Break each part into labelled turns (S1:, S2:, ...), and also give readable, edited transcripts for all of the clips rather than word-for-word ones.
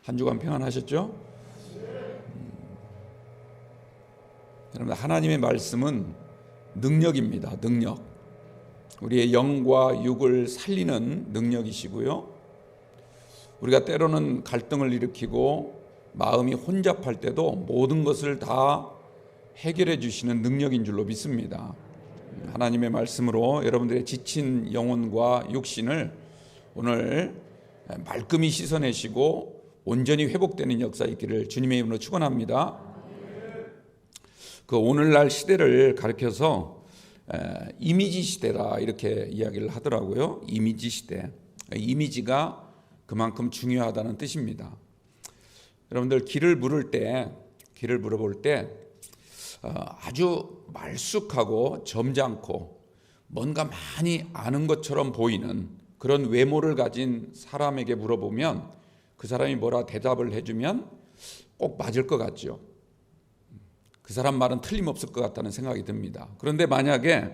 S1: 한 주간 평안하셨죠? 여러분, 하나님의 말씀은 능력입니다. 능력. 우리의 영과 육을 살리는 능력이시고요. 우리가 때로는 갈등을 일으키고 마음이 혼잡할 때도 모든 것을 다 해결해 주시는 능력인 줄로 믿습니다. 하나님의 말씀으로 여러분들의 지친 영혼과 육신을 오늘 말끔히 씻어내시고 온전히 회복되는 역사 있기를 주님의 이름으로 축원합니다. 그 오늘날 시대를 가리켜서 이미지 시대라 이렇게 이야기를 하더라고요. 이미지 시대. 이미지가 그만큼 중요하다는 뜻입니다. 여러분들 길을 물어볼 때 아주 말쑥하고 점잖고 뭔가 많이 아는 것처럼 보이는 그런 외모를 가진 사람에게 물어보면 그 사람이 뭐라 대답을 해주면 꼭 맞을 것 같죠. 그 사람 말은 틀림없을 것 같다는 생각이 듭니다. 그런데 만약에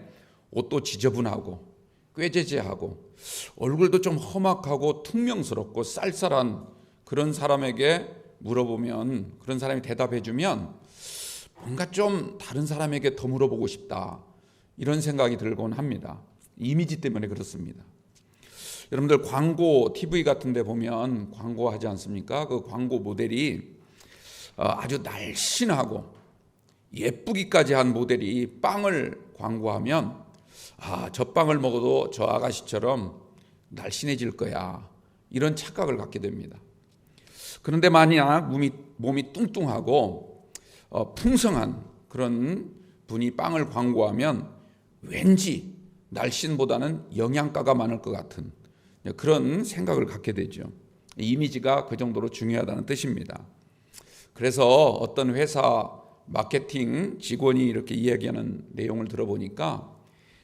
S1: 옷도 지저분하고 꾀죄죄하고 얼굴도 좀 험악하고 퉁명스럽고 쌀쌀한 그런 사람에게 물어보면 그런 사람이 대답해주면 뭔가 좀 다른 사람에게 더 물어보고 싶다 이런 생각이 들곤 합니다. 이미지 때문에 그렇습니다. 여러분들 광고 TV 같은 데 보면 광고하지 않습니까? 그 광고 모델이 아주 날씬하고 예쁘기까지 한 모델이 빵을 광고하면 저 빵을 먹어도 저 아가씨처럼 날씬해질 거야 이런 착각을 갖게 됩니다. 그런데 만약 몸이 뚱뚱하고 풍성한 그런 분이 빵을 광고하면 왠지 날씬보다는 영양가가 많을 것 같은 그런 생각을 갖게 되죠. 이미지가 그 정도로 중요하다는 뜻입니다. 그래서 어떤 회사 마케팅 직원이 이렇게 이야기하는 내용을 들어보니까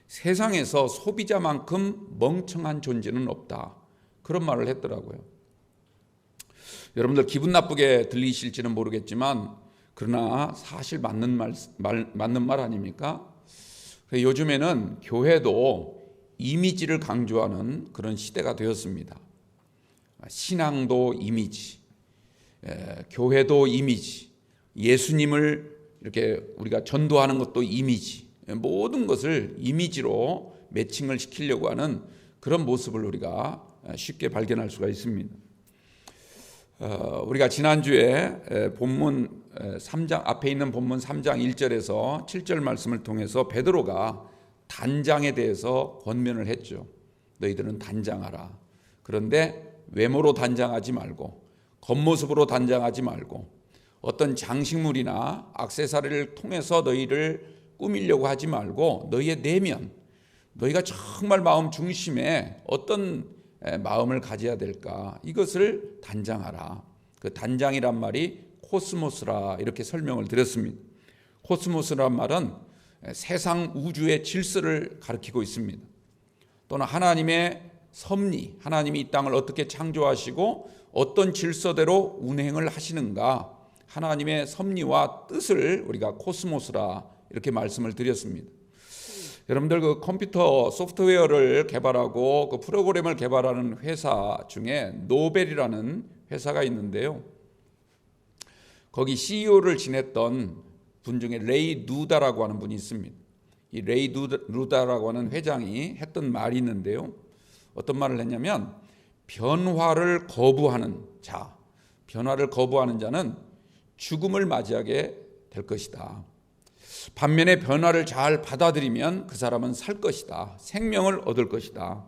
S1: 세상에서 소비자만큼 멍청한 존재는 없다. 그런 말을 했더라고요. 여러분들 기분 나쁘게 들리실지는 모르겠지만 그러나 사실 맞는 말 아닙니까? 요즘에는 교회도 이미지를 강조하는 그런 시대가 되었습니다. 신앙도 이미지, 교회도 이미지, 예수님을 이렇게 우리가 전도하는 것도 이미지, 모든 것을 이미지로 매칭을 시키려고 하는 그런 모습을 우리가 쉽게 발견할 수가 있습니다. 우리가 지난주에 본문 3장 앞에 있는 본문 3장 1절에서 7절 말씀을 통해서 베드로가 단장에 대해서 권면을 했죠. 너희들은 단장하라. 그런데 외모로 단장하지 말고 겉모습으로 단장하지 말고 어떤 장식물이나 액세서리를 통해서 너희를 꾸미려고 하지 말고 너희의 내면, 너희가 정말 마음 중심에 어떤 마음을 가져야 될까 이것을 단장하라. 그 단장이란 말이 코스모스라 이렇게 설명을 드렸습니다. 코스모스란 말은 세상 우주의 질서를 가리키고 있습니다. 또는 하나님의 섭리, 하나님이 이 땅을 어떻게 창조하시고 어떤 질서대로 운행을 하시는가 하나님의 섭리와 뜻을 우리가 코스모스라 이렇게 말씀을 드렸습니다. 여러분들 그 컴퓨터 소프트웨어를 개발하고 그 프로그램을 개발하는 회사 중에 노벨이라는 회사가 있는데요. 거기 CEO를 지냈던 분 중에 레이 누다라고 하는 분이 있습니다. 이 레이 누다라고 하는 회장이 했던 말이 있는데요. 어떤 말을 했냐면 변화를 거부하는 자는 죽음을 맞이하게 될 것이다. 반면에 변화를 잘 받아들이면 그 사람은 살 것이다. 생명을 얻을 것이다.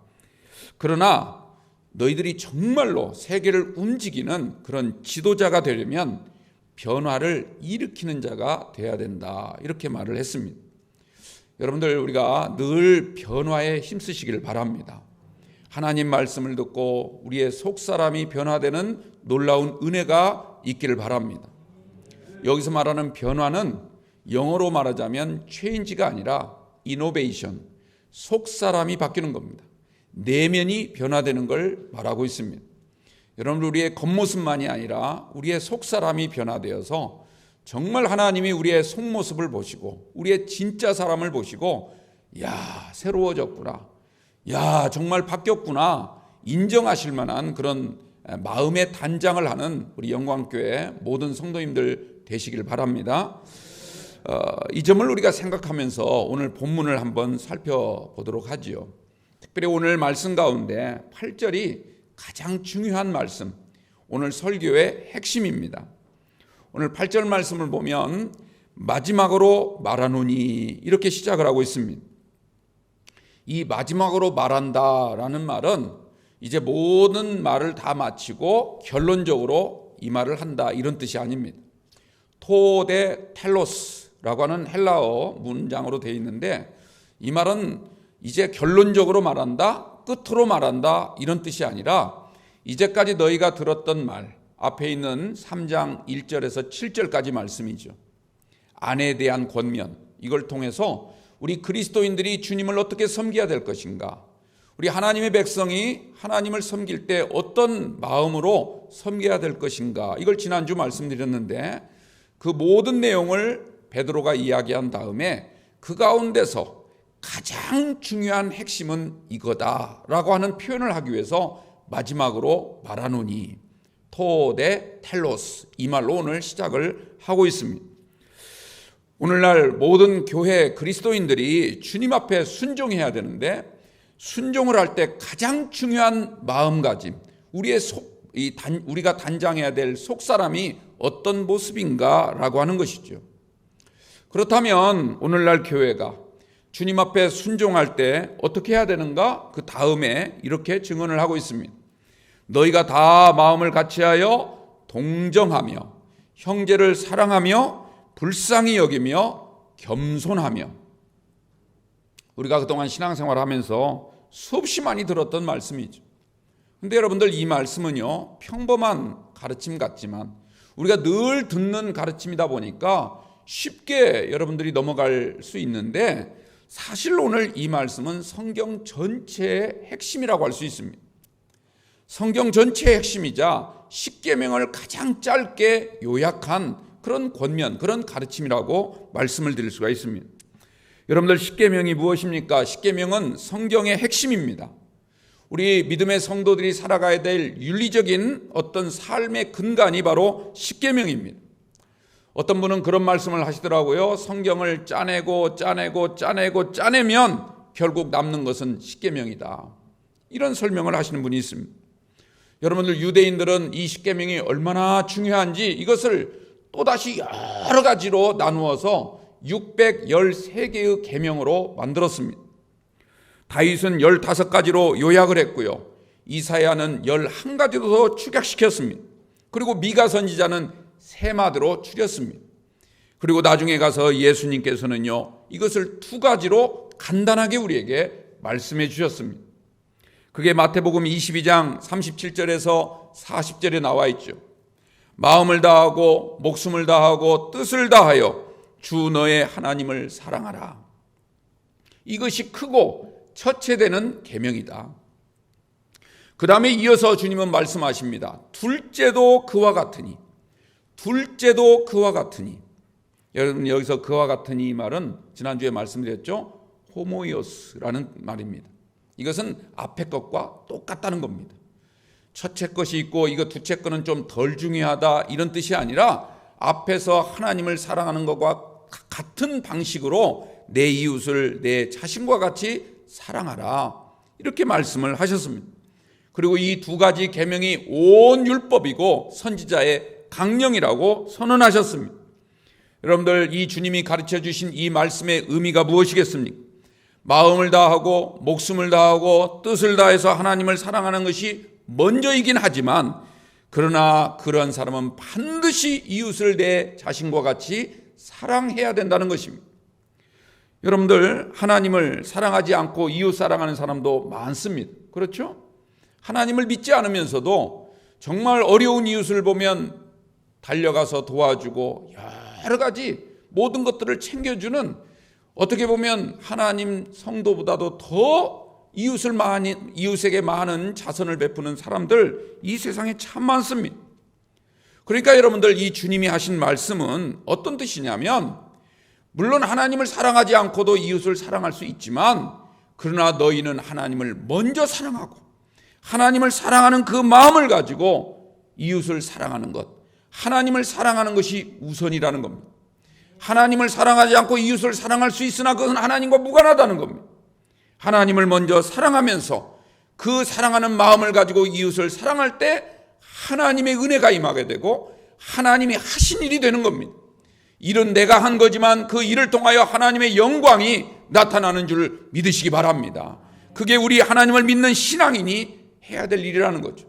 S1: 그러나 너희들이 정말로 세계를 움직이는 그런 지도자가 되려면 변화를 일으키는 자가 돼야 된다. 이렇게 말을 했습니다. 여러분들 우리가 늘 변화에 힘쓰시기를 바랍니다. 하나님 말씀을 듣고 우리의 속사람이 변화되는 놀라운 은혜가 있기를 바랍니다. 여기서 말하는 변화는 영어로 말하자면 체인지가 아니라 이노베이션, 속사람이 바뀌는 겁니다. 내면이 변화되는 걸 말하고 있습니다. 여러분 우리의 겉모습만이 아니라 우리의 속사람이 변화되어서 정말 하나님이 우리의 속모습을 보시고 우리의 진짜 사람을 보시고 야 새로워졌구나, 야 정말 바뀌었구나 인정하실 만한 그런 마음의 단장을 하는 우리 영광교회 모든 성도님들 되시길 바랍니다. 이 점을 우리가 생각하면서 오늘 본문을 한번 살펴보도록 하지요. 특별히 오늘 말씀 가운데 8절이 가장 중요한 말씀, 오늘 설교의 핵심입니다. 오늘 8절 말씀을 보면 마지막으로 말하노니 이렇게 시작을 하고 있습니다. 이 마지막으로 말한다라는 말은 이제 모든 말을 다 마치고 결론적으로 이 말을 한다 이런 뜻이 아닙니다. 토데 텔로스라고 하는 헬라어 문장으로 되어 있는데 이 말은 이제 결론적으로 말한다, 끝으로 말한다 이런 뜻이 아니라 이제까지 너희가 들었던 말, 앞에 있는 3장 1절에서 7절까지 말씀이죠. 안에 대한 권면, 이걸 통해서 우리 그리스도인들이 주님을 어떻게 섬겨야 될 것인가, 우리 하나님의 백성이 하나님을 섬길 때 어떤 마음으로 섬겨야 될 것인가, 이걸 지난주 말씀드렸는데 그 모든 내용을 베드로가 이야기한 다음에 그 가운데서 가장 중요한 핵심은 이거다라고 하는 표현을 하기 위해서 마지막으로 말하노니 토데 텔로스, 이 말로 오늘 시작을 하고 있습니다. 오늘날 모든 교회 그리스도인들이 주님 앞에 순종해야 되는데 순종을 할 때 가장 중요한 마음가짐, 우리가 단장해야 될 속사람이 어떤 모습인가라고 하는 것이죠. 그렇다면 오늘날 교회가 주님 앞에 순종할 때 어떻게 해야 되는가? 그 다음에 이렇게 증언을 하고 있습니다. 너희가 다 마음을 같이하여 동정하며 형제를 사랑하며 불쌍히 여기며 겸손하며. 우리가 그동안 신앙생활 하면서 수없이 많이 들었던 말씀이죠. 근데 여러분들 이 말씀은요, 평범한 가르침 같지만 우리가 늘 듣는 가르침이다 보니까 쉽게 여러분들이 넘어갈 수 있는데 사실 오늘 이 말씀은 성경 전체의 핵심이라고 할 수 있습니다. 성경 전체의 핵심이자 십계명을 가장 짧게 요약한 그런 권면, 그런 가르침이라고 말씀을 드릴 수가 있습니다. 여러분들 십계명이 무엇입니까? 십계명은 성경의 핵심입니다. 우리 믿음의 성도들이 살아가야 될 윤리적인 어떤 삶의 근간이 바로 십계명입니다. 어떤 분은 그런 말씀을 하시더라고요. 성경을 짜내면 결국 남는 것은 십계명이다. 이런 설명을 하시는 분이 있습니다. 여러분들 유대인들은 이 십계명이 얼마나 중요한지 이것을 또다시 여러 가지로 나누어서 613개의 계명으로 만들었습니다. 다윗은 15가지로 요약을 했고요. 이사야는 11가지로 더 축약시켰습니다. 그리고 미가 선지자는 3마디로 줄였습니다. 그리고 나중에 가서 예수님께서는요, 이것을 2가지로 간단하게 우리에게 말씀해 주셨습니다. 그게 마태복음 22장 37절에서 40절에 나와 있죠. 마음을 다하고 목숨을 다하고 뜻을 다하여 주 너의 하나님을 사랑하라. 이것이 크고 첫째되는 계명이다. 그 다음에 이어서 주님은 말씀하십니다. 둘째도 그와 같으니. 여러분 여기서 그와 같으니 이 말은 지난주에 말씀드렸죠. 호모이오스라는 말입니다. 이것은 앞에 것과 똑같다는 겁니다. 첫째 것이 있고 이거 둘째 거는 좀 덜 중요하다 이런 뜻이 아니라 앞에서 하나님을 사랑하는 것과 같은 방식으로 내 이웃을 내 자신과 같이 사랑하라 이렇게 말씀을 하셨습니다. 그리고 이 2가지 계명이 온 율법이고 선지자의 강령이라고 선언하셨습니다. 여러분들 이 주님이 가르쳐 주신 이 말씀의 의미가 무엇이겠습니까? 마음을 다하고 목숨을 다하고 뜻을 다해서 하나님을 사랑하는 것이 먼저이긴 하지만 그러나 그러한 사람은 반드시 이웃을 내 자신과 같이 사랑해야 된다는 것입니다. 여러분들 하나님을 사랑하지 않고 이웃 사랑하는 사람도 많습니다. 그렇죠? 하나님을 믿지 않으면서도 정말 어려운 이웃을 보면 달려가서 도와주고 여러 가지 모든 것들을 챙겨주는, 어떻게 보면 하나님 성도보다도 더 이웃에게 많은 자선을 베푸는 사람들 이 세상에 참 많습니다. 그러니까 여러분들 이 주님이 하신 말씀은 어떤 뜻이냐면, 물론 하나님을 사랑하지 않고도 이웃을 사랑할 수 있지만 그러나 너희는 하나님을 먼저 사랑하고 하나님을 사랑하는 그 마음을 가지고 이웃을 사랑하는 것, 하나님을 사랑하는 것이 우선이라는 겁니다. 하나님을 사랑하지 않고 이웃을 사랑할 수 있으나 그것은 하나님과 무관하다는 겁니다. 하나님을 먼저 사랑하면서 그 사랑하는 마음을 가지고 이웃을 사랑할 때 하나님의 은혜가 임하게 되고 하나님이 하신 일이 되는 겁니다. 일은 내가 한 거지만 그 일을 통하여 하나님의 영광이 나타나는 줄 믿으시기 바랍니다. 그게 우리 하나님을 믿는 신앙인이 해야 될 일이라는 거죠.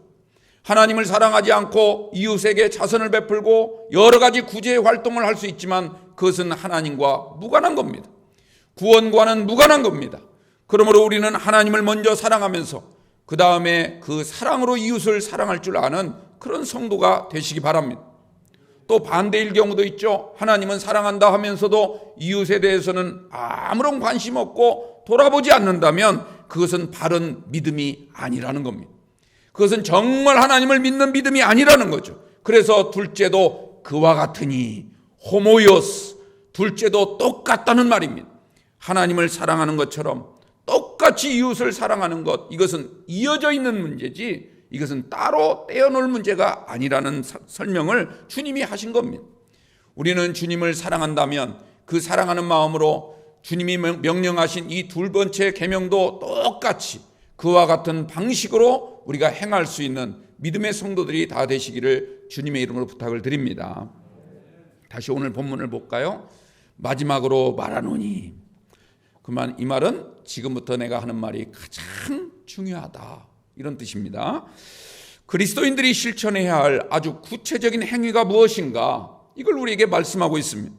S1: 하나님을 사랑하지 않고 이웃에게 자선을 베풀고 여러 가지 구제 활동을 할 수 있지만 그것은 하나님과 무관한 겁니다. 구원과는 무관한 겁니다. 그러므로 우리는 하나님을 먼저 사랑하면서 그 다음에 그 사랑으로 이웃을 사랑할 줄 아는 그런 성도가 되시기 바랍니다. 또 반대일 경우도 있죠. 하나님은 사랑한다 하면서도 이웃에 대해서는 아무런 관심 없고 돌아보지 않는다면 그것은 바른 믿음이 아니라는 겁니다. 그것은 정말 하나님을 믿는 믿음이 아니라는 거죠. 그래서 둘째도 그와 같으니 호모이오스, 둘째도 똑같다는 말입니다. 하나님을 사랑하는 것처럼 똑같이 이웃을 사랑하는 것, 이것은 이어져 있는 문제지 이것은 따로 떼어놓을 문제가 아니라는 설명을 주님이 하신 겁니다. 우리는 주님을 사랑한다면 그 사랑하는 마음으로 주님이 명령하신 이 두 번째 계명도 똑같이 그와 같은 방식으로 우리가 행할 수 있는 믿음의 성도들이 다 되시기를 주님의 이름으로 부탁을 드립니다. 다시 오늘 본문을 볼까요? 마지막으로 말하노니, 그만 이 말은 지금부터 내가 하는 말이 가장 중요하다, 이런 뜻입니다. 그리스도인들이 실천해야 할 아주 구체적인 행위가 무엇인가, 이걸 우리에게 말씀하고 있습니다.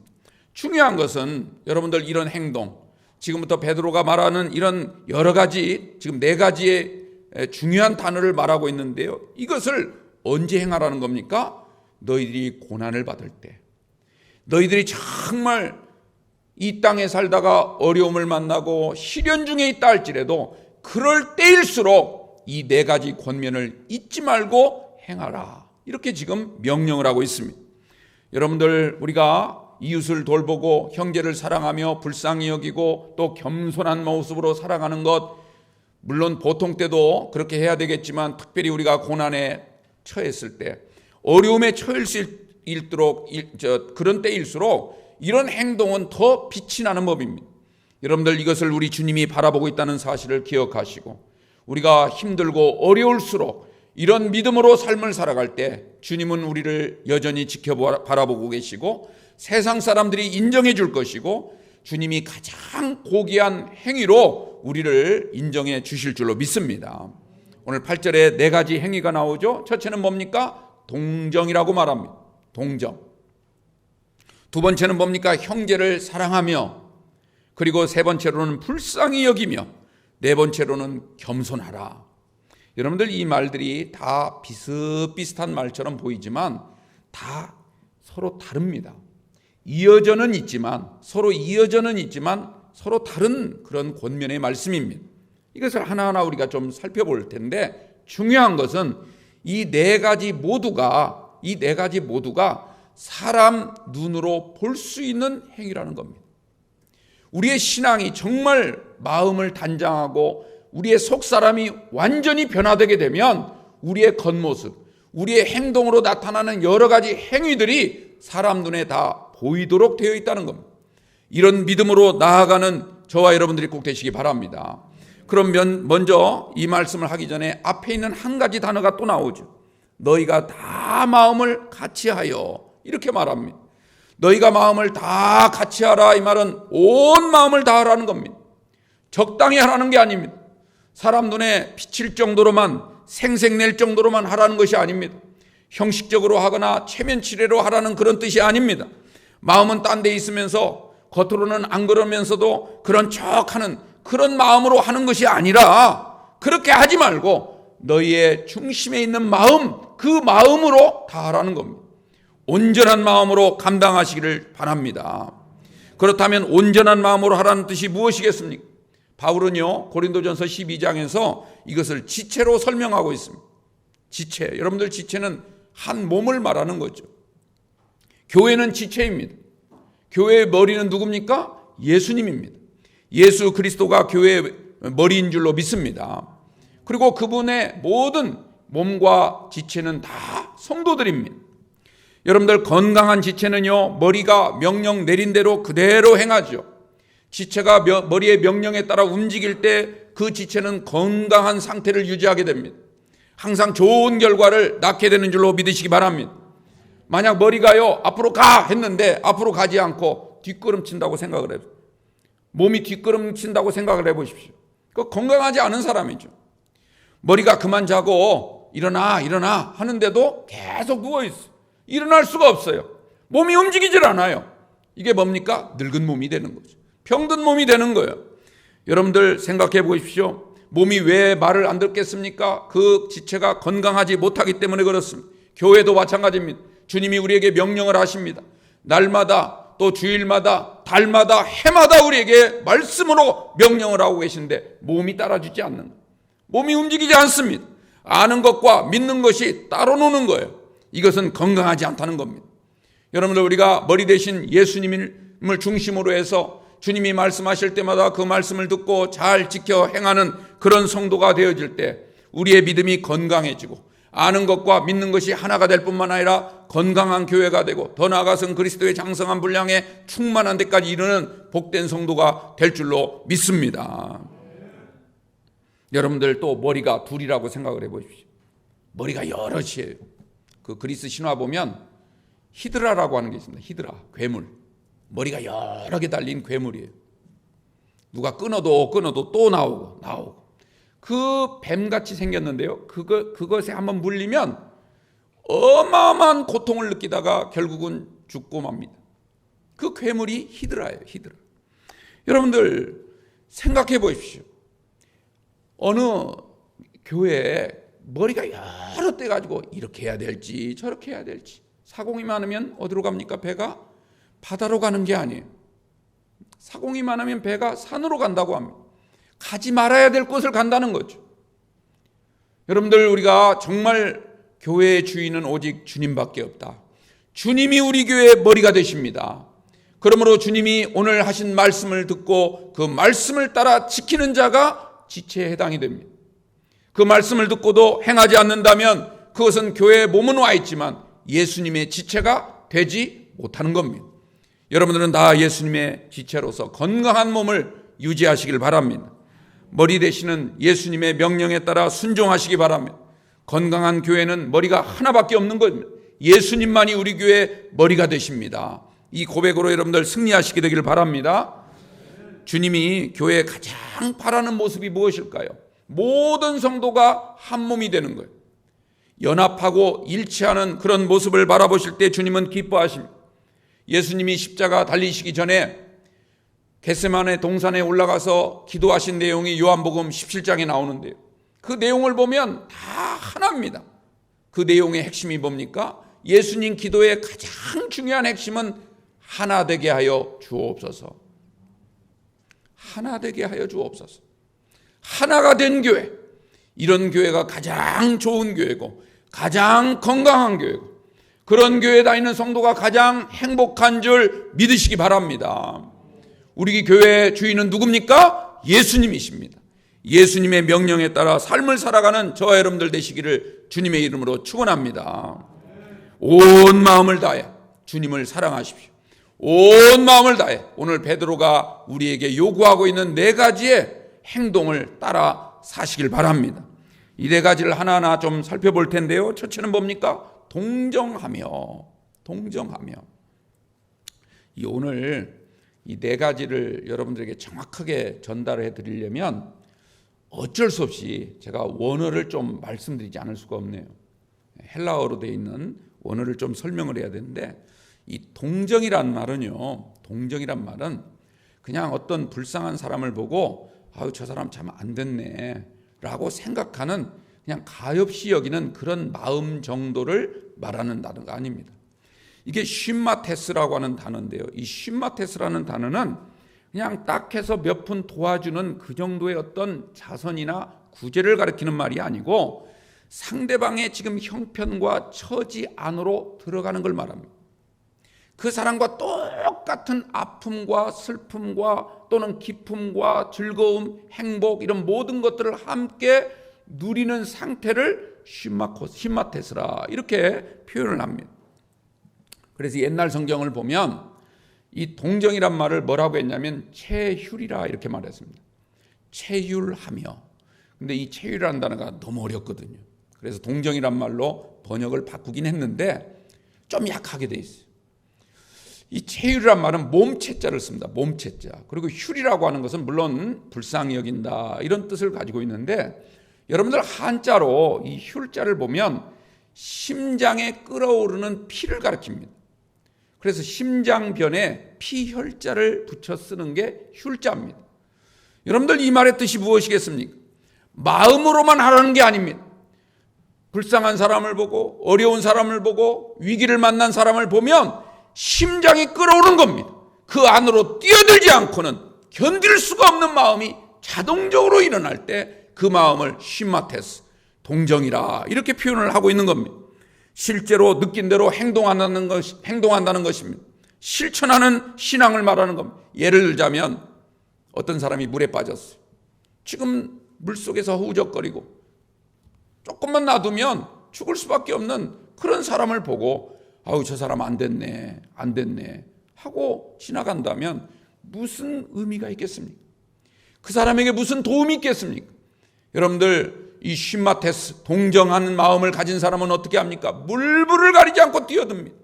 S1: 중요한 것은 여러분들 이런 행동, 지금부터 베드로가 말하는 이런 여러 가지, 지금 4가지의 중요한 단어를 말하고 있는데요, 이것을 언제 행하라는 겁니까? 너희들이 고난을 받을 때, 너희들이 정말 이 땅에 살다가 어려움을 만나고 시련 중에 있다 할지라도 그럴 때일수록 이 4가지 권면을 잊지 말고 행하라, 이렇게 지금 명령을 하고 있습니다. 여러분들, 우리가 이웃을 돌보고 형제를 사랑하며 불쌍히 여기고 또 겸손한 모습으로 살아가는 것, 물론 보통 때도 그렇게 해야 되겠지만 특별히 우리가 고난에 처했을 때, 어려움에 처할수록 그런 때일수록 이런 행동은 더 빛이 나는 법입니다. 여러분들, 이것을 우리 주님이 바라보고 있다는 사실을 기억하시고 우리가 힘들고 어려울수록 이런 믿음으로 삶을 살아갈 때 주님은 우리를 여전히 바라보고 계시고 세상 사람들이 인정해 줄 것이고 주님이 가장 고귀한 행위로 우리를 인정해 주실 줄로 믿습니다. 오늘 8절에 4가지 행위가 나오죠. 첫째는 뭡니까? 동정이라고 말합니다. 동정. 두 번째는 뭡니까? 형제를 사랑하며, 그리고 세 번째로는 불쌍히 여기며, 네 번째로는 겸손하라. 여러분들, 이 말들이 다 비슷비슷한 말처럼 보이지만 다 서로 다릅니다. 서로 이어져는 있지만 서로 다른 그런 권면의 말씀입니다. 이것을 하나하나 우리가 좀 살펴볼 텐데, 중요한 것은 이 4가지 모두가 사람 눈으로 볼 수 있는 행위라는 겁니다. 우리의 신앙이 정말 마음을 단장하고 우리의 속사람이 완전히 변화되게 되면 우리의 겉모습, 우리의 행동으로 나타나는 여러 가지 행위들이 사람 눈에 다 보이도록 되어 있다는 겁니다. 이런 믿음으로 나아가는 저와 여러분들이 꼭 되시기 바랍니다. 그럼 먼저 이 말씀을 하기 전에 앞에 있는 한 가지 단어가 또 나오죠. 너희가 다 마음을 같이하여, 이렇게 말합니다. 너희가 마음을 다 같이하라, 이 말은 온 마음을 다 하라는 겁니다. 적당히 하라는 게 아닙니다. 사람 눈에 비칠 정도로만, 생색낼 정도로만 하라는 것이 아닙니다. 형식적으로 하거나 체면치레로 하라는 그런 뜻이 아닙니다. 마음은 딴 데 있으면서 겉으로는 안 그러면서도 그런 척하는 그런 마음으로 하는 것이 아니라, 그렇게 하지 말고 너희의 중심에 있는 마음, 그 마음으로 다 하라는 겁니다. 온전한 마음으로 감당하시기를 바랍니다. 그렇다면 온전한 마음으로 하라는 뜻이 무엇이겠습니까? 바울은요, 고린도전서 12장에서 이것을 지체로 설명하고 있습니다. 지체, 여러분들, 지체는 한 몸을 말하는 거죠. 교회는 지체입니다. 교회의 머리는 누굽니까? 예수님입니다. 예수 그리스도가 교회의 머리인 줄로 믿습니다. 그리고 그분의 모든 몸과 지체는 다 성도들입니다. 여러분들 건강한 지체는요, 머리가 명령 내린 대로 그대로 행하죠. 지체가 머리의 명령에 따라 움직일 때 그 지체는 건강한 상태를 유지하게 됩니다. 항상 좋은 결과를 낳게 되는 줄로 믿으시기 바랍니다. 만약 머리가요 앞으로 가 했는데 앞으로 가지 않고 뒷걸음친다고 생각을 해요. 몸이 뒷걸음친다고 생각을 해보십시오. 그 건강하지 않은 사람이죠. 머리가 그만 자고 일어나 하는데도 계속 누워있어요. 일어날 수가 없어요. 몸이 움직이질 않아요. 이게 뭡니까? 늙은 몸이 되는 거죠. 병든 몸이 되는 거예요. 여러분들 생각해 보십시오. 몸이 왜 말을 안 듣겠습니까? 그 지체가 건강하지 못하기 때문에 그렇습니다. 교회도 마찬가지입니다. 주님이 우리에게 명령을 하십니다. 날마다 또 주일마다 달마다 해마다 우리에게 말씀으로 명령을 하고 계신데 몸이 따라주지 않는 거예요. 몸이 움직이지 않습니다. 아는 것과 믿는 것이 따로 노는 거예요. 이것은 건강하지 않다는 겁니다. 여러분들 우리가 머리 대신 예수님을 중심으로 해서 주님이 말씀하실 때마다 그 말씀을 듣고 잘 지켜 행하는 그런 성도가 되어질 때 우리의 믿음이 건강해지고 아는 것과 믿는 것이 하나가 될 뿐만 아니라 건강한 교회가 되고 더 나아가서는 그리스도의 장성한 분량에 충만한 데까지 이르는 복된 성도가 될 줄로 믿습니다. 여러분들 또 머리가 둘이라고 생각을 해보십시오. 머리가 여럿이에요. 그 그리스 신화 보면 히드라라고 하는 게 있습니다. 히드라, 괴물. 머리가 여러 개 달린 괴물이에요. 누가 끊어도 또 나오고. 그 뱀같이 생겼는데요. 그것에 한번 물리면 어마어마한 고통을 느끼다가 결국은 죽고 맙니다. 그 괴물이 히드라예요. 히드라. 여러분들 생각해 보십시오. 어느 교회에 머리가 여러 대 가지고 이렇게 해야 될지 저렇게 해야 될지 사공이 많으면 어디로 갑니까? 배가 바다로 가는 게 아니에요. 사공이 많으면 배가 산으로 간다고 합니다. 가지 말아야 될 곳을 간다는 거죠. 여러분들 우리가 정말 교회의 주인은 오직 주님밖에 없다. 주님이 우리 교회의 머리가 되십니다. 그러므로 주님이 오늘 하신 말씀을 듣고 그 말씀을 따라 지키는 자가 지체에 해당이 됩니다. 그 말씀을 듣고도 행하지 않는다면 그것은 교회의 몸은 와 있지만 예수님의 지체가 되지 못하는 겁니다. 여러분들은 다 예수님의 지체로서 건강한 몸을 유지하시길 바랍니다. 머리 되시는 예수님의 명령에 따라 순종하시기 바랍니다. 건강한 교회는 머리가 하나밖에 없는 겁니다. 예수님만이 우리 교회의 머리가 되십니다. 이 고백으로 여러분들 승리하시게 되길 바랍니다. 주님이 교회에 가장 바라는 모습이 무엇일까요? 모든 성도가 한 몸이 되는 거예요. 연합하고 일치하는 그런 모습을 바라보실 때 주님은 기뻐하십니다. 예수님이 십자가 달리시기 전에 겟세마네 동산에 올라가서 기도하신 내용이 요한복음 17장에 나오는데요. 그 내용을 보면 다 하나입니다. 그 내용의 핵심이 뭡니까? 예수님 기도의 가장 중요한 핵심은 하나 되게 하여 주옵소서. 하나 되게 하여 주옵소서. 하나가 된 교회, 이런 교회가 가장 좋은 교회고 가장 건강한 교회고 그런 교회에 다니는 성도가 가장 행복한 줄 믿으시기 바랍니다. 우리 교회의 주인은 누굽니까? 예수님이십니다. 예수님의 명령에 따라 삶을 살아가는 저와 여러분들 되시기를 주님의 이름으로 축원합니다. 온 마음을 다해 주님을 사랑하십시오. 온 마음을 다해 오늘 베드로가 우리에게 요구하고 있는 4가지의 행동을 따라 사시길 바랍니다. 이 4가지를 하나하나 좀 살펴볼 텐데요. 첫째는 뭡니까? 동정하며. 이 오늘 이 4가지를 여러분들에게 정확하게 전달해 드리려면 어쩔 수 없이 제가 원어를 좀 말씀드리지 않을 수가 없네요. 헬라어로 되어 있는 원어를 좀 설명을 해야 되는데 이 동정이란 말은요. 동정이란 말은 그냥 어떤 불쌍한 사람을 보고 아유 저 사람 참 안 됐네 라고 생각하는 그냥 가엾이 여기는 그런 마음 정도를 말하는 단어가 아닙니다. 이게 쉼마테스라고 하는 단어인데요. 이 쉼마테스라는 단어는 그냥 딱 해서 몇 푼 도와주는 그 정도의 어떤 자선이나 구제를 가리키는 말이 아니고 상대방의 지금 형편과 처지 안으로 들어가는 걸 말합니다. 그 사람과 똑같은 아픔과 슬픔과 또는 기쁨과 즐거움, 행복 이런 모든 것들을 함께 누리는 상태를 쉼마테스라 이렇게 표현을 합니다. 그래서 옛날 성경을 보면 이 동정이란 말을 뭐라고 했냐면 체휼이라 이렇게 말했습니다. 체휼하며. 근데 이 체휼이라는 단어가 너무 어렵거든요. 그래서 동정이란 말로 번역을 바꾸긴 했는데 좀 약하게 돼 있어요. 이 체휼이란 말은 몸체자를 씁니다. 몸체자. 그리고 휼이라고 하는 것은 물론 불쌍히 여긴다 이런 뜻을 가지고 있는데, 여러분들 한자로 이 휼자를 보면 심장에 끓어오르는 피를 가리킵니다. 그래서 심장변에 피혈자를 붙여 쓰는 게 휼자입니다. 여러분들 이 말의 뜻이 무엇이겠습니까? 마음으로만 하라는 게 아닙니다. 불쌍한 사람을 보고 어려운 사람을 보고 위기를 만난 사람을 보면 심장이 끓어오르는 겁니다. 그 안으로 뛰어들지 않고는 견딜 수가 없는 마음이 자동적으로 일어날 때 그 마음을 쉼마테스, 동정이라 이렇게 표현을 하고 있는 겁니다. 실제로 느낀 대로 행동한다는 것입니다. 실천하는 신앙을 말하는 겁니다. 예를 들자면 어떤 사람이 물에 빠졌어요. 지금 물속에서 허우적거리고 조금만 놔두면 죽을 수밖에 없는 그런 사람을 보고 아우 저 사람 안 됐네 하고 지나간다면 무슨 의미가 있겠습니까? 그 사람에게 무슨 도움이 있겠습니까? 여러분들 이 쉼마테스, 동정하는 마음을 가진 사람은 어떻게 합니까? 물불을 가리지 않고 뛰어듭니다.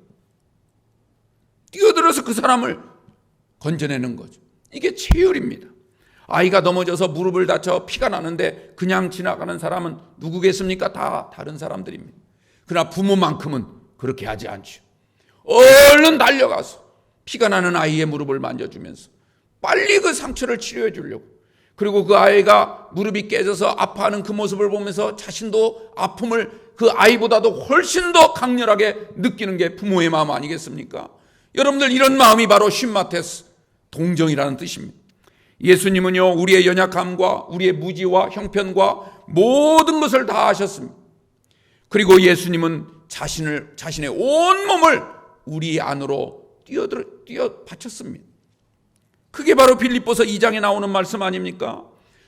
S1: 뛰어들어서 그 사람을 건져내는 거죠. 이게 체휼입니다. 아이가 넘어져서 무릎을 다쳐 피가 나는데 그냥 지나가는 사람은 누구겠습니까? 다 다른 사람들입니다. 그러나 부모만큼은 그렇게 하지 않죠. 얼른 달려가서 피가 나는 아이의 무릎을 만져주면서 빨리 그 상처를 치료해 주려고, 그리고 그 아이가 무릎이 깨져서 아파하는 그 모습을 보면서 자신도 아픔을 그 아이보다도 훨씬 더 강렬하게 느끼는 게 부모의 마음 아니겠습니까? 여러분들 이런 마음이 바로 쉼마테스, 동정이라는 뜻입니다. 예수님은요 우리의 연약함과 우리의 무지와 형편과 모든 것을 다 아셨습니다. 그리고 예수님은 자신의 온 몸을 우리 안으로 뛰어 바쳤습니다. 그게 바로 빌립보서 2장에 나오는 말씀 아닙니까?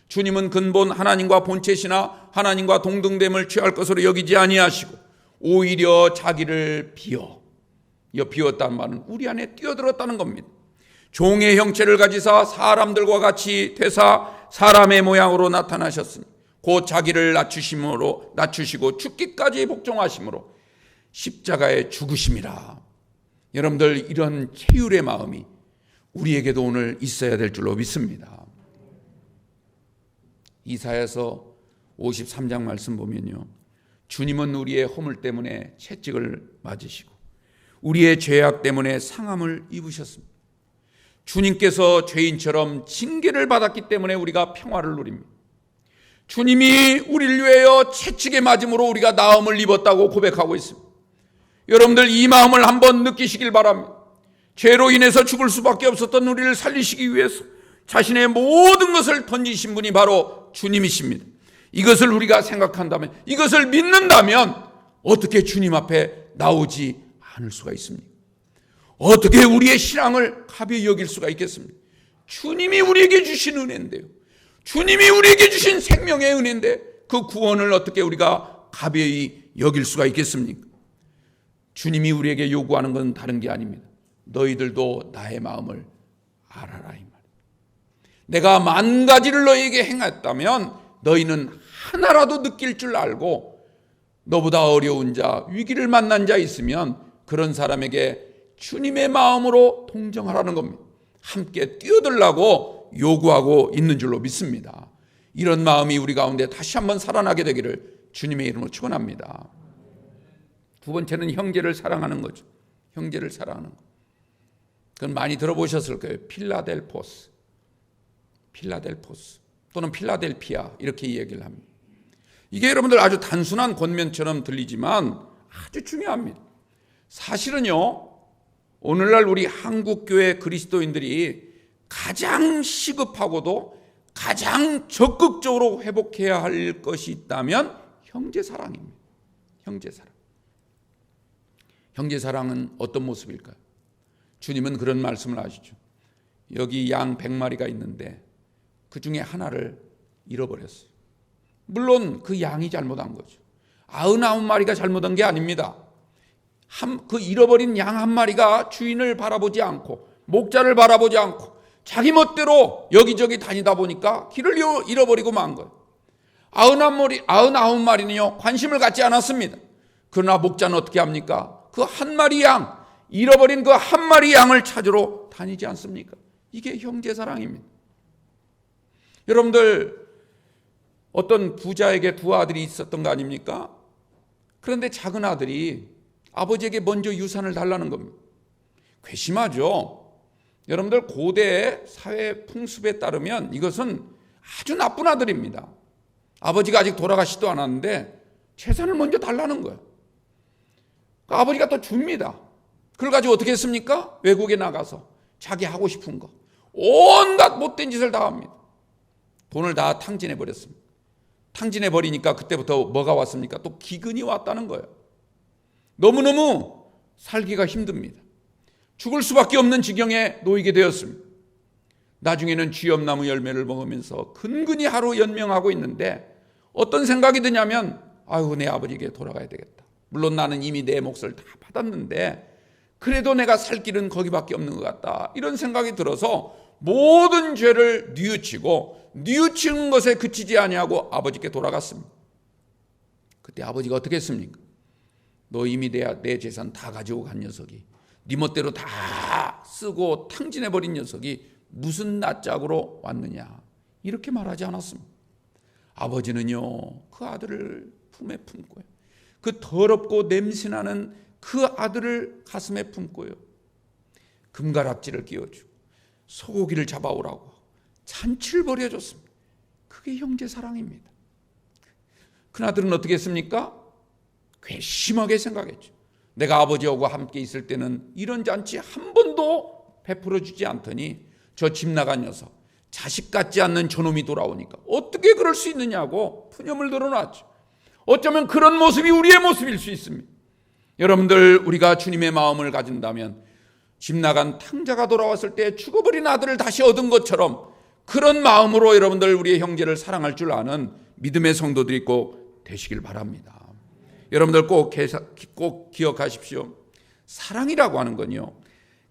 S1: 주님은 근본 하나님과 본체시나 하나님과 동등됨을 취할 것으로 여기지 아니하시고 오히려 자기를 비웠다는 말은 우리 안에 뛰어들었다는 겁니다. 종의 형체를 가지사 사람들과 같이 되사 사람의 모양으로 나타나셨으니 곧 자기를 낮추시고 죽기까지 복종하심으로 십자가에 죽으심이라. 여러분들 이런 체휼의 마음이 우리에게도 오늘 있어야 될 줄로 믿습니다. 이사야서 53장 말씀 보면요, 주님은 우리의 허물 때문에 채찍을 맞으시고 우리의 죄악 때문에 상함을 입으셨습니다. 주님께서 죄인처럼 징계를 받았기 때문에 우리가 평화를 누립니다. 주님이 우리를 위하여 채찍에 맞음으로 우리가 나음을 입었다고 고백하고 있습니다. 여러분들 이 마음을 한번 느끼시길 바랍니다. 죄로 인해서 죽을 수밖에 없었던 우리를 살리시기 위해서 자신의 모든 것을 던지신 분이 바로 주님이십니다. 이것을 우리가 생각한다면, 이것을 믿는다면 어떻게 주님 앞에 나오지 않을 수가 있습니까? 어떻게 우리의 신앙을 가벼이 여길 수가 있겠습니까? 주님이 우리에게 주신 은혜인데요, 주님이 우리에게 주신 생명의 은혜인데 그 구원을 어떻게 우리가 가벼이 여길 수가 있겠습니까? 주님이 우리에게 요구하는 건 다른 게 아닙니다. 너희들도 나의 마음을 알아라 이 말이에요. 내가 만 가지를 너희에게 행했다면 너희는 하나라도 느낄 줄 알고 너보다 어려운 자, 위기를 만난 자 있으면 그런 사람에게 주님의 마음으로 동정하라는 겁니다. 함께 뛰어들라고 요구하고 있는 줄로 믿습니다. 이런 마음이 우리 가운데 다시 한번 살아나게 되기를 주님의 이름으로 축원합니다. 두 번째는 형제를 사랑하는 거죠. 형제를 사랑하는 것. 그건 많이 들어보셨을 거예요. 필라델포스 또는 필라델피아 이렇게 이야기를 합니다. 이게 여러분들 아주 단순한 권면처럼 들리지만 아주 중요합니다. 사실은요, 오늘날 우리 한국교회 그리스도인들이 가장 시급하고도 가장 적극적으로 회복해야 할 것이 있다면 형제사랑입니다. 형제사랑은 어떤 모습일까요? 주님은 그런 말씀을 하시죠. 여기 양 100마리가 있는데 그 중에 하나를 잃어버렸어요. 물론 그 양이 잘못한 거죠. 99마리가 잘못한 게 아닙니다. 그 잃어버린 양 한 마리가 주인을 바라보지 않고 목자를 바라보지 않고 자기 멋대로 여기저기 다니다 보니까 길을 잃어버리고 만 거예요. 99마리는요 관심을 갖지 않았습니다. 그러나 목자는 어떻게 합니까? 그 한 마리 양, 잃어버린 그 한 마리 양을 찾으러 다니지 않습니까? 이게 형제사랑입니다. 여러분들, 어떤 부자에게 두 아들이 있었던 거 아닙니까? 그런데 작은 아들이 아버지에게 먼저 유산을 달라는 겁니다. 괘씸하죠. 여러분들, 고대 사회 풍습에 따르면 이것은 아주 나쁜 아들입니다. 아버지가 아직 돌아가시지도 않았는데 재산을 먼저 달라는 거예요. 아버지가 또 줍니다. 그걸 가지고 어떻게 했습니까? 외국에 나가서 자기 하고 싶은 거 온갖 못된 짓을 다 합니다. 돈을 다 탕진해 버렸습니다. 탕진해 버리니까 그때부터 뭐가 왔습니까? 또 기근이 왔다는 거예요. 너무너무 살기가 힘듭니다. 죽을 수밖에 없는 지경에 놓이게 되었습니다. 나중에는 쥐엄나무 열매를 먹으면서 근근히 하루 연명하고 있는데 어떤 생각이 드냐면, 아유, 내 아버지에게 돌아가야 되겠다. 물론 나는 이미 내 몫을 다 받았는데 그래도 내가 살 길은 거기밖에 없는 것 같다. 이런 생각이 들어서 모든 죄를 뉘우치는 것에 그치지 아니하고 아버지께 돌아갔습니다. 그때 아버지가 어떻게 했습니까? 너 이미 내 재산 다 가지고 간 녀석이, 네 멋대로 다 쓰고 탕진해버린 녀석이 무슨 낯짝으로 왔느냐, 이렇게 말하지 않았습니다. 아버지는요 그 아들을 품에 품고요, 그 더럽고 냄새나는 그 아들을 가슴에 품고요, 금가락지를 끼워주고 소고기를 잡아오라고 잔치를 벌여줬습니다. 그게 형제사랑입니다. 큰아들은 어떻게 했습니까? 괘씸하게 생각했죠. 내가 아버지하고 함께 있을 때는 이런 잔치 한 번도 베풀어주지 않더니 저 집 나간 녀석, 자식 같지 않는 저놈이 돌아오니까 어떻게 그럴 수 있느냐고 푸념을 드러놨죠. 어쩌면 그런 모습이 우리의 모습일 수 있습니다. 여러분들, 우리가 주님의 마음을 가진다면 집 나간 탕자가 돌아왔을 때 죽어버린 아들을 다시 얻은 것처럼 그런 마음으로 여러분들 우리의 형제를 사랑할 줄 아는 믿음의 성도들이 꼭 되시길 바랍니다. 여러분들 꼭 기억하십시오. 사랑이라고 하는 건요,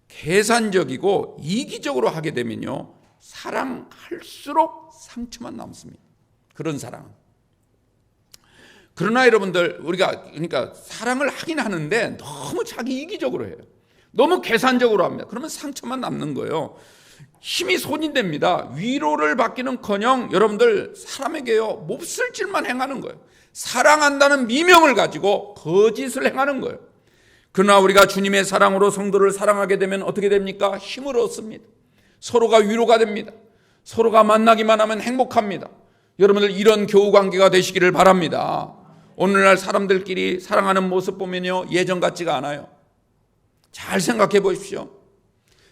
S1: 계산적이고 이기적으로 하게 되면요 사랑할수록 상처만 남습니다. 그런 사랑은. 그러나 여러분들, 우리가 그러니까 사랑을 하긴 하는데 너무 자기 이기적으로 해요. 너무 계산적으로 합니다. 그러면 상처만 남는 거예요. 힘이 소진됩니다. 위로를 받기는커녕 여러분들 사람에게요 몹쓸 짓만 행하는 거예요. 사랑한다는 미명을 가지고 거짓을 행하는 거예요. 그러나 우리가 주님의 사랑으로 성도를 사랑하게 되면 어떻게 됩니까? 힘을 얻습니다. 서로가 위로가 됩니다. 서로가 만나기만 하면 행복합니다. 여러분들, 이런 교우관계가 되시기를 바랍니다. 오늘날 사람들끼리 사랑하는 모습 보면요 예전 같지가 않아요. 잘 생각해 보십시오.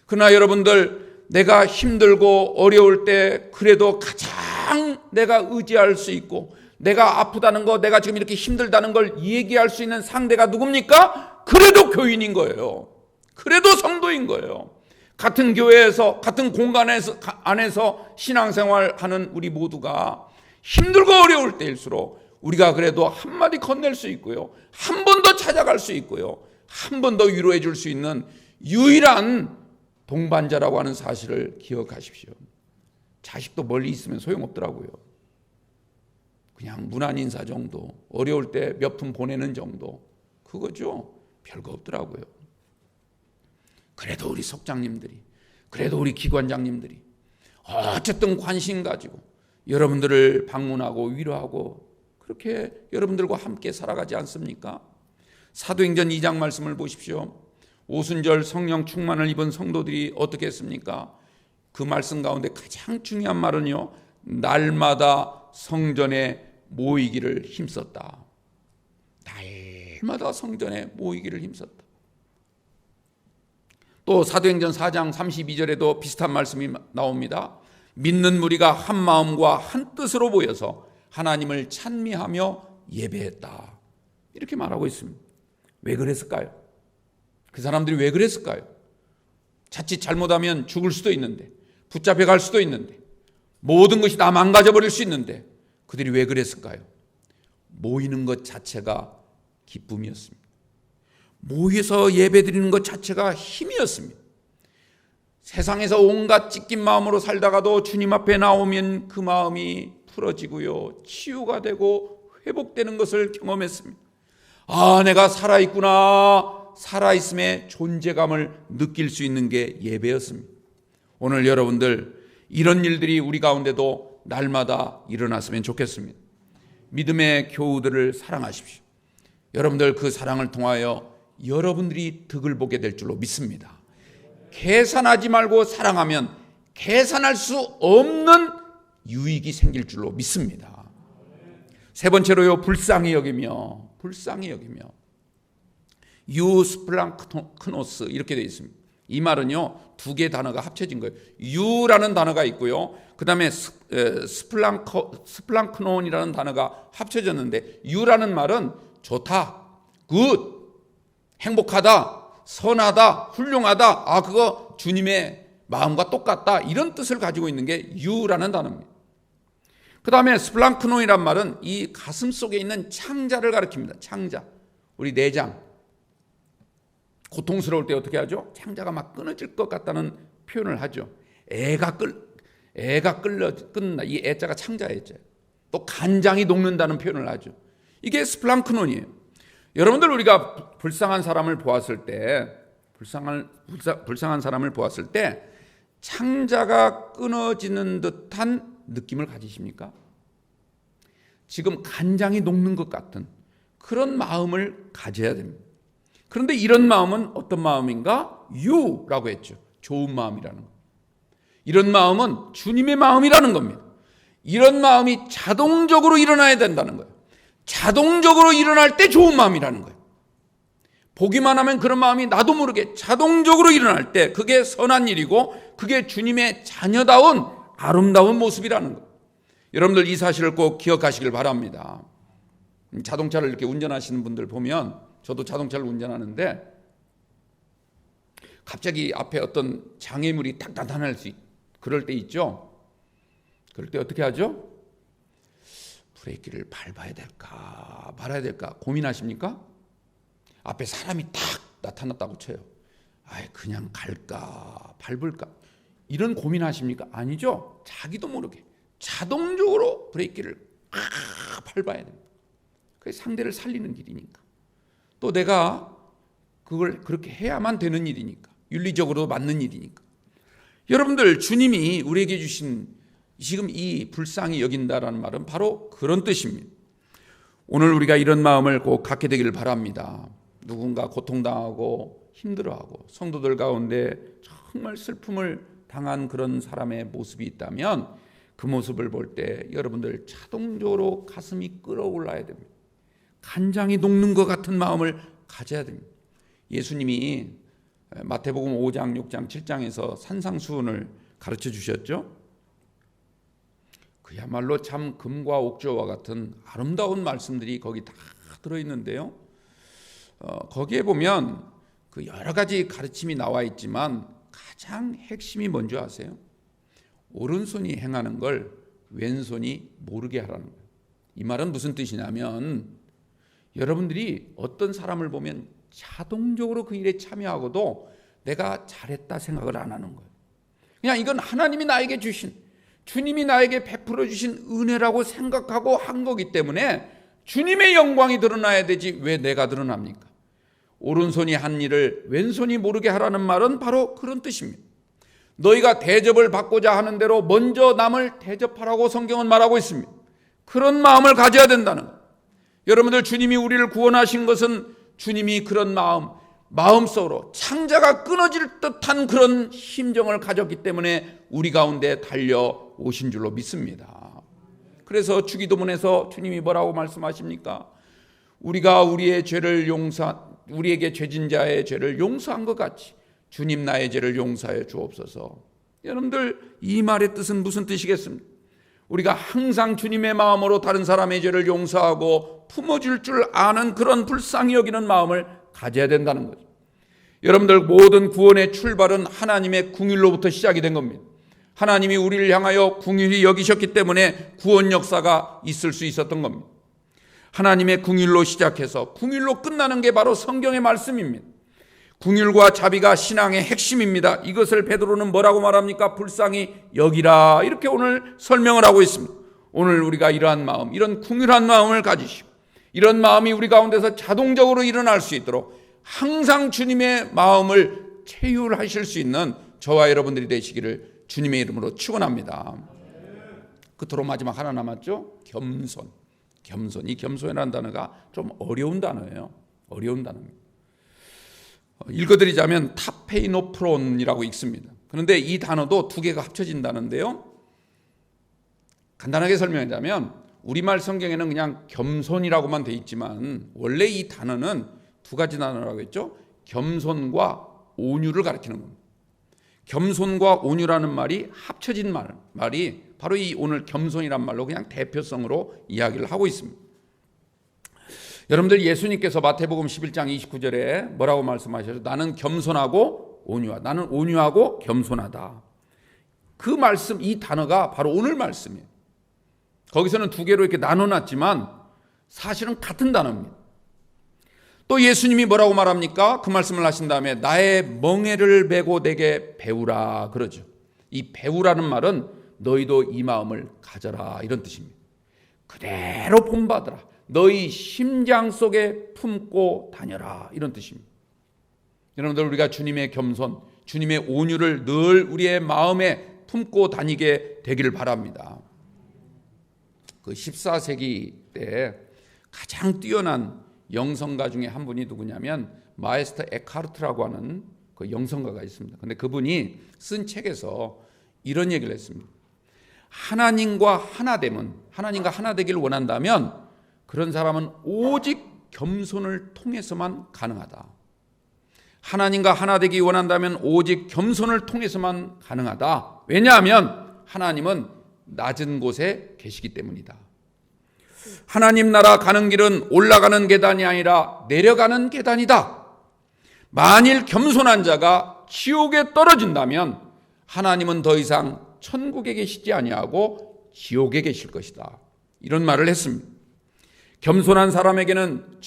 S1: 그러나 여러분들, 내가 힘들고 어려울 때 그래도 가장 내가 의지할 수 있고 내가 아프다는 거, 내가 지금 이렇게 힘들다는 걸 얘기할 수 있는 상대가 누굽니까? 그래도 교인인 거예요. 그래도 성도인 거예요. 같은 교회에서, 같은 공간 안에서 신앙생활하는 우리 모두가 힘들고 어려울 때일수록 우리가 그래도 한마디 건넬 수 있고요, 한 번 더 찾아갈 수 있고요, 한 번 더 위로해 줄 수 있는 유일한 동반자라고 하는 사실을 기억하십시오. 자식도 멀리 있으면 소용없더라고요. 그냥 문안 인사 정도, 어려울 때 몇 푼 보내는 정도, 그거죠. 별거 없더라고요. 그래도 우리 속장님들이, 그래도 우리 기관장님들이 어쨌든 관심 가지고 여러분들을 방문하고 위로하고 그렇게 여러분들과 함께 살아가지 않습니까? 사도행전 2장 말씀을 보십시오. 오순절 성령 충만을 입은 성도들이 어떻게 했습니까? 그 말씀 가운데 가장 중요한 말은요, 날마다 성전에 모이기를 힘썼다. 날마다 성전에 모이기를 힘썼다. 또 사도행전 4장 32절에도 비슷한 말씀이 나옵니다. 믿는 무리가 한 마음과 한 뜻으로 모여서 하나님을 찬미하며 예배했다. 이렇게 말하고 있습니다. 왜 그랬을까요? 그 사람들이 왜 그랬을까요? 자칫 잘못하면 죽을 수도 있는데, 붙잡혀 갈 수도 있는데, 모든 것이 다 망가져 버릴 수 있는데, 그들이 왜 그랬을까요? 모이는 것 자체가 기쁨이었습니다. 모여서 예배드리는 것 자체가 힘이었습니다. 세상에서 온갖 찢긴 마음으로 살다가도 주님 앞에 나오면 그 마음이 풀어지고요, 치유가 되고 회복되는 것을 경험했습니다. 아, 내가 살아있구나. 살아있음의 존재감을 느낄 수 있는 게 예배였습니다. 오늘 여러분들 이런 일들이 우리 가운데도 날마다 일어났으면 좋겠습니다. 믿음의 교우들을 사랑하십시오. 여러분들 그 사랑을 통하여 여러분들이 득을 보게 될 줄로 믿습니다. 계산하지 말고 사랑하면 계산할 수 없는 유익이 생길 줄로 믿습니다. 세 번째로요, 불쌍히 여기며 유스플랑크노스 이렇게 되어 있습니다. 이 말은요, 두 개의 단어가 합쳐진 거예요. 유라는 단어가 있고요, 그 다음에 스플랑크논이라는 단어가 합쳐졌는데, 유라는 말은 좋다, 굿, 행복하다, 선하다, 훌륭하다, 아 그거 주님의 마음과 똑같다, 이런 뜻을 가지고 있는 게 유라는 단어입니다. 그 다음에 스플랑크논이란 말은 이 가슴 속에 있는 창자를 가리킵니다. 창자, 우리 내장, 고통스러울 때 어떻게 하죠? 창자가 막 끊어질 것 같다는 표현을 하죠. 애가 끊나, 이 애자가 창자 애자. 또 간장이 녹는다는 표현을 하죠. 이게 스플랑크논이에요. 여러분들, 우리가 불쌍한 사람을 보았을 때, 불쌍한 사람을 보았을 때 창자가 끊어지는 듯한 느낌을 가지십니까? 지금 간장이 녹는 것 같은 그런 마음을 가져야 됩니다. 그런데 이런 마음은 어떤 마음인가? 유라고 했죠. 좋은 마음이라는 것. 이런 마음은 주님의 마음이라는 겁니다. 이런 마음이 자동적으로 일어나야 된다는 거예요. 자동적으로 일어날 때 좋은 마음이라는 거예요. 보기만 하면 그런 마음이 나도 모르게 자동적으로 일어날 때 그게 선한 일이고, 그게 주님의 자녀다운 아름다운 모습이라는 거예요. 여러분들 이 사실을 꼭 기억하시길 바랍니다. 자동차를 이렇게 운전하시는 분들 보면, 저도 자동차를 운전하는데 갑자기 앞에 어떤 장애물이 딱 나타날 수 그럴 때 있죠. 그럴 때 어떻게 하죠? 브레이크를 밟아야 될까 말아야 될까 고민하십니까? 앞에 사람이 딱 나타났다고 쳐요. 아이, 그냥 갈까 밟을까, 이런 고민하십니까? 아니죠. 자기도 모르게 자동적으로 브레이크를 밟아야 됩니다. 그게 상대를 살리는 길이니까, 또 내가 그걸 그렇게 해야만 되는 일이니까, 윤리적으로 맞는 일이니까. 여러분들, 주님이 우리에게 주신 지금 이 불쌍히 여긴다라는 말은 바로 그런 뜻입니다. 오늘 우리가 이런 마음을 꼭 갖게 되기를 바랍니다. 누군가 고통당하고 힘들어하고 성도들 가운데 정말 슬픔을 당한 그런 사람의 모습이 있다면, 그 모습을 볼 때 여러분들 자동적으로 가슴이 끓어올라야 됩니다. 간장이 녹는 것 같은 마음을 가져야 됩니다. 예수님이 마태복음 5장, 6장, 7장에서 산상수훈을 가르쳐 주셨죠. 그야말로 참 금과 옥조와 같은 아름다운 말씀들이 거기 다 들어있는데요. 거기에 보면 그 여러 가지 가르침이 나와 있지만 가장 핵심이 뭔지 아세요? 오른손이 행하는 걸 왼손이 모르게 하라는 거예요. 이 말은 무슨 뜻이냐면, 여러분들이 어떤 사람을 보면 자동적으로 그 일에 참여하고도 내가 잘했다 생각을 안 하는 거예요. 그냥 이건 하나님이 나에게 주신, 주님이 나에게 베풀어 주신 은혜라고 생각하고 한 거기 때문에 주님의 영광이 드러나야 되지 왜 내가 드러납니까? 오른손이 한 일을 왼손이 모르게 하라는 말은 바로 그런 뜻입니다. 너희가 대접을 받고자 하는 대로 먼저 남을 대접하라고 성경은 말하고 있습니다. 그런 마음을 가져야 된다는 거예요. 여러분들, 주님이 우리를 구원하신 것은 주님이 그런 마음속으로 창자가 끊어질 듯한 그런 심정을 가졌기 때문에 우리 가운데 달려오신 줄로 믿습니다. 그래서 주기도문에서 주님이 뭐라고 말씀하십니까? 우리가 우리에게 죄진 자의 죄를 용서한 것 같이 주님 나의 죄를 용서하여 주옵소서. 여러분들, 이 말의 뜻은 무슨 뜻이겠습니까? 우리가 항상 주님의 마음으로 다른 사람의 죄를 용서하고 품어줄 줄 아는 그런 불쌍히 여기는 마음을 가져야 된다는 거죠. 여러분들, 모든 구원의 출발은 하나님의 긍휼로부터 시작이 된 겁니다. 하나님이 우리를 향하여 긍휼히 여기셨기 때문에 구원 역사가 있을 수 있었던 겁니다. 하나님의 긍휼로 시작해서 긍휼로 끝나는 게 바로 성경의 말씀입니다. 긍휼과 자비가 신앙의 핵심입니다. 이것을 베드로는 뭐라고 말합니까? 불쌍히 여기라, 이렇게 오늘 설명을 하고 있습니다. 오늘 우리가 이러한 마음, 이런 긍휼한 마음을 가지시고 이런 마음이 우리 가운데서 자동적으로 일어날 수 있도록 항상 주님의 마음을 체휼하실 수 있는 저와 여러분들이 되시기를 주님의 이름으로 축원합니다. 끝으로 마지막 하나 남았죠? 겸손. 겸손. 이 겸손이라는 단어가 좀 어려운 단어예요. 어려운 단어입니다. 읽어드리자면 타페이노프론이라고 읽습니다. 그런데 이 단어도 두 개가 합쳐진 단어인데요. 간단하게 설명하자면 우리말 성경에는 그냥 겸손이라고만 돼 있지만 원래 이 단어는 두 가지 단어라고 했죠. 겸손과 온유를 가리키는 겁니다. 겸손과 온유라는 말이 합쳐진 말이 바로 이 오늘 겸손이란 말로 그냥 대표성으로 이야기를 하고 있습니다. 여러분들, 예수님께서 마태복음 11장 29절에 뭐라고 말씀하셨죠? 나는 겸손하고 온유하다. 나는 온유하고 겸손하다. 그 말씀, 이 단어가 바로 오늘 말씀이에요. 거기서는 두 개로 이렇게 나눠놨지만 사실은 같은 단어입니다. 또 예수님이 뭐라고 말합니까? 그 말씀을 하신 다음에 나의 멍에를 메고 내게 배우라 그러죠. 이 배우라는 말은 너희도 이 마음을 가져라, 이런 뜻입니다. 그대로 본받으라. 너희 심장 속에 품고 다녀라, 이런 뜻입니다. 여러분들, 우리가 주님의 겸손, 주님의 온유를 늘 우리의 마음에 품고 다니게 되기를 바랍니다. 그 14세기 때 가장 뛰어난 영성가 중에 한 분이 누구냐면 마에스터 에카르트라고 하는 그 영성가가 있습니다. 근데 그분이 쓴 책에서 이런 얘기를 했습니다. 하나님과 하나 되기를 원한다면 그런 사람은 오직 겸손을 통해서만 가능하다. 하나님과 하나 되기 원한다면 오직 겸손을 통해서만 가능하다. 왜냐하면 하나님은 낮은 곳에 계시기 때문이다. 하나님 나라 가는 길은 올라가는 계단이 아니라 내려가는 계단이다. 만일 겸손한 자가 지옥에 떨어진다면 하나님은 더 이상 천국에 계시지 아니하고 지옥에 계실 것이다. 이런 말을 했습니다. 겸손한 사람에게는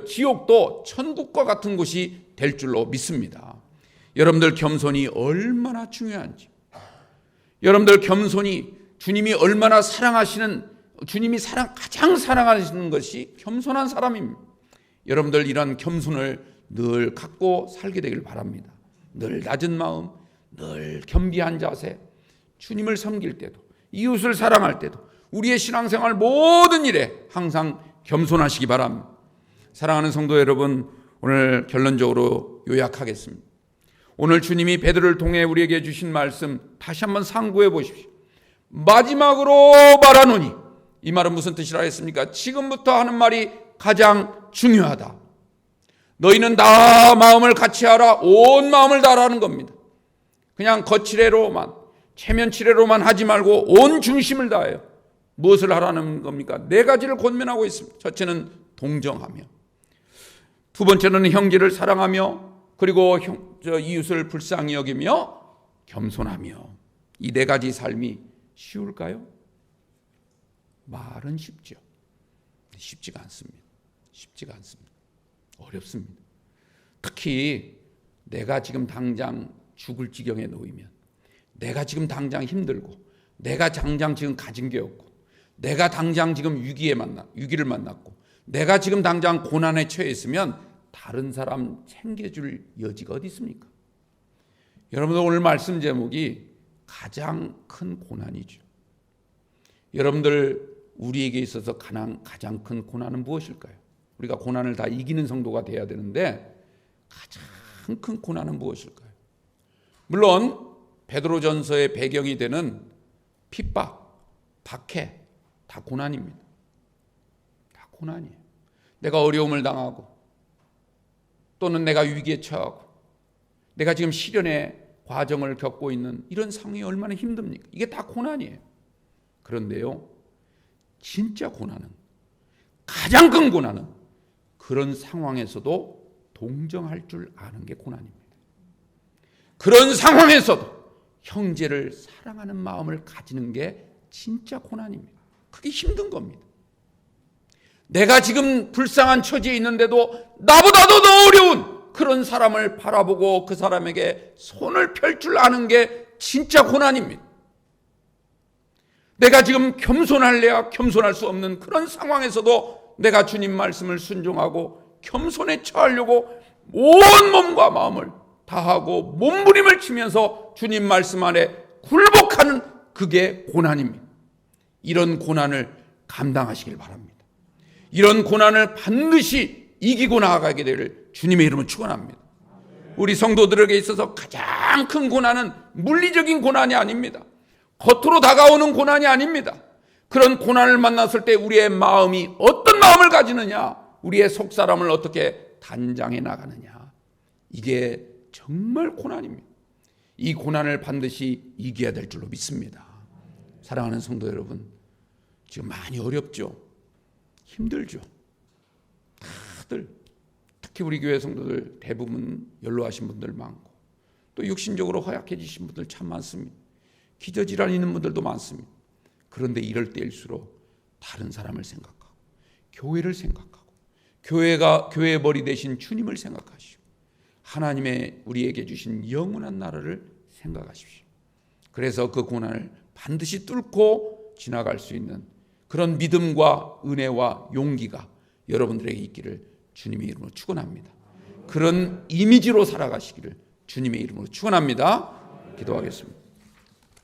S1: 지옥도 천국과 같은 곳이 될 줄로 믿습니다. 여러분들, 겸손이 얼마나 중요한지, 여러분들 겸손이 주님이 얼마나 가장 사랑하시는 것이 겸손한 사람입니다. 여러분들, 이런 겸손을 늘 갖고 살게 되길 바랍니다. 늘 낮은 마음, 늘 겸비한 자세, 주님을 섬길 때도, 이웃을 사랑할 때도, 우리의 신앙생활 모든 일에 항상 겸손하시기 바랍니다. 사랑하는 성도 여러분, 오늘 결론적으로 요약하겠습니다. 오늘 주님이 베드로를 통해 우리에게 주신 말씀 다시 한번 상고해 보십시오. 마지막으로 말하노니, 이 말은 무슨 뜻이라 했습니까? 지금부터 하는 말이 가장 중요하다. 너희는 다 마음을 같이 하라. 온 마음을 다하라는 겁니다. 그냥 거칠애로만, 체면치레로만 하지 말고 온 중심을 다해요. 무엇을 하라는 겁니까? 네 가지를 권면하고 있습니다. 첫째는 동정하며, 두 번째는 형제를 사랑하며, 그리고 이웃을 불쌍히 여기며 겸손하며. 이 네 가지 삶이 쉬울까요? 말은 쉽죠. 쉽지가 않습니다. 쉽지가 않습니다. 어렵습니다. 특히 내가 지금 당장 죽을 지경에 놓이면, 내가 지금 당장 힘들고, 내가 당장 지금 가진 게 없고, 내가 당장 지금 위기를 만났고, 내가 지금 당장 고난에 처해 있으면 다른 사람 챙겨줄 여지가 어디 있습니까? 여러분들, 오늘 말씀 제목이 가장 큰 고난이죠. 여러분들, 우리에게 있어서 가장 큰 고난은 무엇일까요? 우리가 고난을 다 이기는 성도가 돼야 되는데 가장 큰 고난은 무엇일까요? 물론 베드로전서의 배경이 되는 핍박, 박해, 다 고난입니다. 다 고난이에요. 내가 어려움을 당하고, 또는 내가 위기에 처하고, 내가 지금 시련의 과정을 겪고 있는 이런 상황이 얼마나 힘듭니까? 이게 다 고난이에요. 그런데요, 진짜 고난은, 가장 큰 고난은 그런 상황에서도 동정할 줄 아는 게 고난입니다. 그런 상황에서도 형제를 사랑하는 마음을 가지는 게 진짜 고난입니다. 그게 힘든 겁니다. 내가 지금 불쌍한 처지에 있는데도 나보다도 더 어려운 그런 사람을 바라보고 그 사람에게 손을 펼 줄 아는 게 진짜 고난입니다. 내가 지금 겸손할래야 겸손할 수 없는 그런 상황에서도 내가 주님 말씀을 순종하고 겸손에 처하려고 온 몸과 마음을 다하고 몸부림을 치면서 주님 말씀 안에 굴복하는 그게 고난입니다. 이런 고난을 감당하시길 바랍니다. 이런 고난을 반드시 이기고 나아가게 되기를 주님의 이름으로 축원합니다. 우리 성도들에게 있어서 가장 큰 고난은 물리적인 고난이 아닙니다. 겉으로 다가오는 고난이 아닙니다. 그런 고난을 만났을 때 우리의 마음이 어떤 마음을 가지느냐, 우리의 속사람을 어떻게 단장해 나가느냐, 이게 정말 고난입니다. 이 고난을 반드시 이겨야 될 줄로 믿습니다. 사랑하는 성도 여러분, 지금 많이 어렵죠? 힘들죠? 다들, 특히 우리 교회 성도들 대부분 연로하신 분들 많고 또 육신적으로 허약해지신 분들 참 많습니다. 기저질환 있는 분들도 많습니다. 그런데 이럴 때일수록 다른 사람을 생각하고 교회를 생각하고 교회의 머리 대신 주님을 생각하시고 하나님의 우리에게 주신 영원한 나라를 생각하십시오. 그래서 그 고난을 반드시 뚫고 지나갈 수 있는 그런 믿음과 은혜와 용기가 여러분들에게 있기를 주님의 이름으로 축원합니다. 그런 이미지로 살아가시기를 주님의 이름으로 축원합니다. 기도하겠습니다.